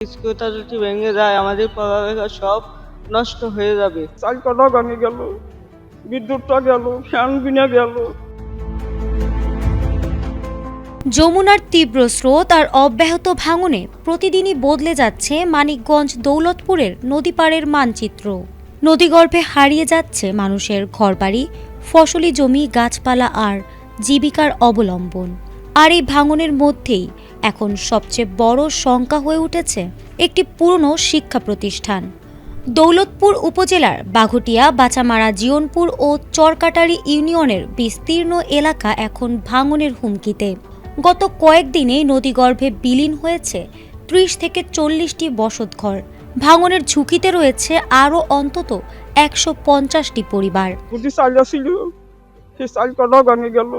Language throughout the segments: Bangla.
স্ক্রুটা যদি ভেঙে যায় আমাদের পড়ালেখা সব নষ্ট হয়ে যাবে। চালকাটা ভেঙে গেল, বিদ্যুৎটা গেল, ফ্যান বিনা গেল। যমুনার তীব্র স্রোত আর অব্যাহত ভাঙনে প্রতিদিনই বদলে যাচ্ছে মানিকগঞ্জ দৌলতপুরের নদীপাড়ের মানচিত্র। নদীগর্ভে হারিয়ে যাচ্ছে মানুষের ঘরবাড়ি, ফসলি জমি, গাছপালা আর জীবিকার অবলম্বন। আর এই ভাঙনের মধ্যেই এখন সবচেয়ে বড় শঙ্কা হয়ে উঠেছে একটি পুরনো শিক্ষা প্রতিষ্ঠান। দৌলতপুর উপজেলার বাঘটিয়া, বাচামারা, জিয়নপুর ও চরকাটারি ইউনিয়নের বিস্তীর্ণ এলাকা এখন ভাঙনের হুমকিতে। গত কয়েকদিনে নদীগর্ভে বিলীন হয়েছে ৩০ থেকে ৪০টি বসতঘর। ভাঙনের ঝুঁকিতে রয়েছে আরও অন্তত ১৫০টি পরিবার। গুটি চাল ছিল, সেই চালকাটা ভেঙে গেল,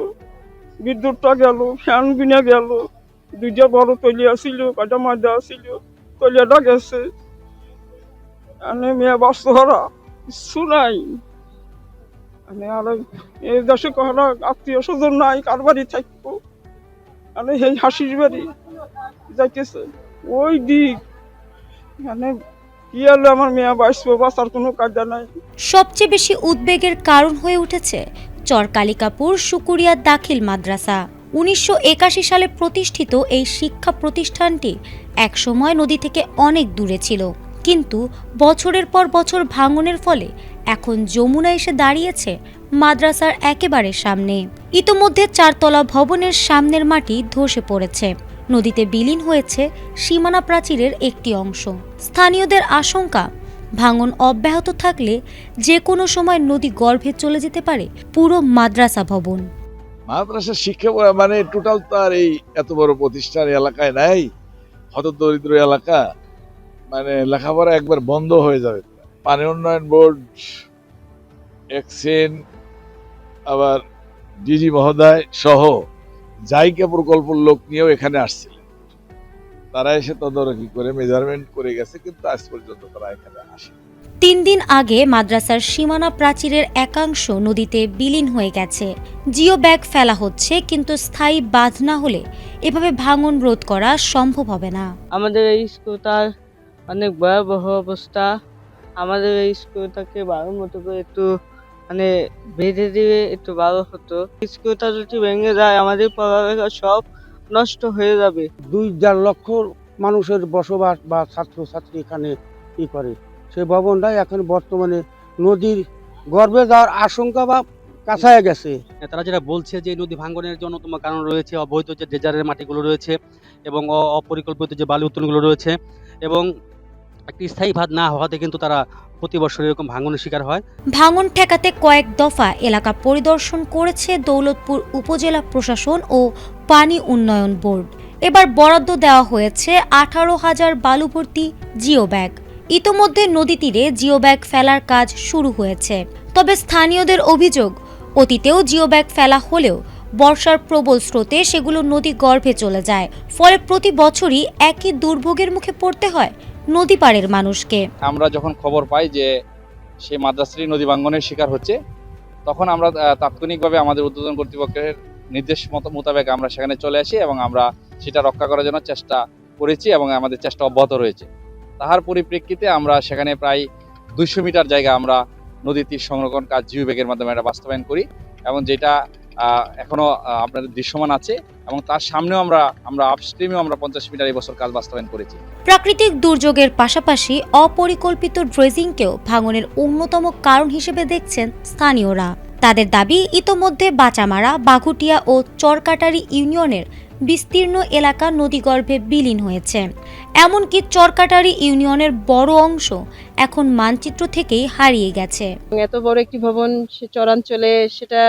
বিদ্যুৎটা গেল, ফ্যান বিনা গেল। দুইটা বড় তলিয়া ছিল, কয়টা ময়দা ছিল, তলিয়াটা গেছে। মেয়ে বাস্তু হারা কিছু নাই। আর এই দেশে কখনো আত্মীয় স্বজন নাই, কার বাড়ি থাকবো। সেই হাসির বাড়ি যাইতেছে ওই দিক। কি হলো, আমার মেয়ে বাঁচবো, বাঁচার কোনো কায়দা নাই। সবচেয়ে বেশি উদ্বেগের কারণ হয়ে উঠেছে চরকালিকাপুর শুকুরিয়া দাখিল মাদ্রাসা। ১৯৮১ সালে প্রতিষ্ঠিত এই শিক্ষা প্রতিষ্ঠানটি একসময় নদী থেকে অনেক দূরে ছিল, কিন্তু বছরের পর বছর ভাঙনের ফলে এখন যমুনা এসে দাঁড়িয়েছে মাদ্রাসার একেবারে সামনে। ইতোমধ্যে ৪ তলা ভবনের সামনের মাটি ধসে পড়েছে, নদীতে বিলীন হয়েছে সীমানা প্রাচীরের একটি অংশ। স্থানীয়দের আশঙ্কা, ভাঙন অব্যাহত থাকলে যে কোনো সময় নদী গর্ভে চলে যেতে পারে পুরো মাদ্রাসা ভবন। মাদ্রাসার শিক্ষা মানে টোটাল তো আর এই এত বড় প্রতিষ্ঠান এলাকায় নাই, হতদরিদ্র এলাকা, মানে লেখাপড়া একবার বন্ধ হয়ে যাবে। পানি উন্নয়ন বোর্ড, এক্সেন, আবার ডিজি মহোদয় সহ জাইকা প্রকল্পের লোক নিয়েও এখানে আসছিলেন। তারা এসে তদারকি করে মেজারমেন্ট করে গেছে, কিন্তু আজ পর্যন্ত তারা এখানে আসে। ৩ দিন আগে মাদ্রাসার সীমানা প্রাচীরের একাংশ নদীতে বিলীন হয়ে গেছে। জিও ব্যাগ ফেলা হচ্ছে, কিন্তু স্থায়ী বাঁধ না হলে এভাবে ভাঙন রোধ করা সম্ভব হবে না। আমাদের এই স্ক্রুটার অনেক ভয়াবহ অবস্থা। আমাদের এই স্ক্রুটাকে ভালো মতো করে একটু বেঁধে দিয়ে একটু ভালো হতো। স্ক্রুটা যদি ভেঙে যায় আমাদের পড়ালেখা সব নষ্ট হয়ে যাবে। ২-৪ লক্ষ মানুষের বসবাস বা ছাত্রছাত্রী এখানে করে। সেই ভবনটাই এখন বর্তমানে নদীর গর্ভে যাওয়ার আশঙ্কা বা কাছায় গেছে। তারা যেটা বলছে যে নদী ভাঙ্গনের যে অন্যতম কারণ রয়েছে অবৈধ যে ড্রেজারের মাটিগুলো রয়েছে এবং অপরিকল্পিত যে বালি উত্তোলনগুলো রয়েছে, এবং একটি স্থায়ী বাঁধ না হওয়াতে কিন্তু তারা প্রতি বছর এরকম ভাঙনের শিকার হয়। ভাঙন ঠেকাতে কয়েক দফা এলাকা পরিদর্শন করেছে দৌলতপুর উপজেলা প্রশাসন ও পানি উন্নয়ন বোর্ড। এবার বরাদ্দ দেওয়া হয়েছে ১৮,০০০ বালুভর্তি জিও ব্যাগ। ইতোমধ্যে নদী তীরে জিও ব্যাগ ফেলার কাজ শুরু হয়েছে। তবে স্থানীয়দের অভিযোগ, অতীতেও জিও ব্যাগ ফেলা হলেও বর্ষার প্রবল স্রোতে সেগুলো নদী গর্ভে চলে যায়, ফলে প্রতি বছরই একই দুর্ভোগের মুখে পড়তে হয় নদী পাড়ের মানুষকে। আমরা যখন খবর পাই যে সেই মাদ্রাসাটি নদী ভাঙ্গনের শিকার হচ্ছে, তখন আমরা তাৎক্ষণিকভাবে আমাদের ঊর্ধ্বতন কর্তৃপক্ষের নির্দেশ মোতাবেক আমরা সেখানে চলে আসি এবং আমরা সেটা রক্ষা করার জন্য চেষ্টা করেছি এবং আমাদের চেষ্টা অব্যাহত রয়েছে। তাহার পরিপ্রেক্ষিতে আমরা সেখানে প্রায় ২০০ মিটার জায়গা আমরা নদী তীর সংরক্ষণ কাজ জিও ব্যাগের মাধ্যমে এটা বাস্তবায়ন করি, এবং যেটা এখনো আপনাদের দৃশ্যমান আছে, এবং তার সামনেও আমরা আপস্ট্রিমেও আমরা ৫০ মিটার এই বছর কাজ বাস্তবায়ন করেছি। প্রাকৃতিক দুর্যোগের পাশাপাশি অপরিকল্পিত ড্রেজিংকেও ভাঙনের অন্যতম কারণ হিসেবে দেখছেন স্থানীয়রা। তাদের দাবি, ইতোমধ্যে বাচামারা, বাঘুটিয়া ও চরকাটারি ইউনিয়নের বিস্তীর্ণ এলাকা নদীগর্ভে বিলীন হয়েছে। এমনকি চরকাটারি ইউনিয়নের বড় অংশ এখন মানচিত্র থেকেই হারিয়ে গেছে। এত বড় একটি ভবন চরাঞ্চলে সেটা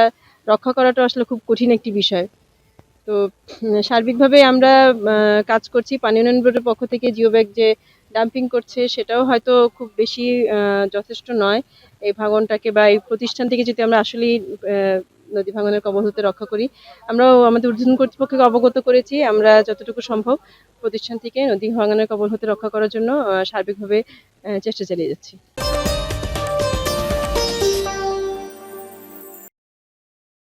রক্ষা করাটা আসলে খুব কঠিন একটি বিষয়। তো সার্বিকভাবে আমরা কাজ করছি। পানি উন্নয়ন বোর্ডের পক্ষ থেকে জিও ব্যাগ যে ডাম্পিং করছে সেটাও হয়তো খুব বেশি যথেষ্ট নয় এই ভাঙনটাকে বা এই প্রতিষ্ঠান থেকে যদি আমরা আসলেই নদী ভাঙনের কবল হতে রক্ষা করি। আমরাও আমাদের ঊর্ধ্বতন কর্তৃপক্ষকে অবগত করেছি। আমরা যতটুকু সম্ভব প্রতিষ্ঠান থেকে নদী ভাঙনের কবল হতে রক্ষা করার জন্য সার্বিকভাবে চেষ্টা চালিয়ে যাচ্ছি।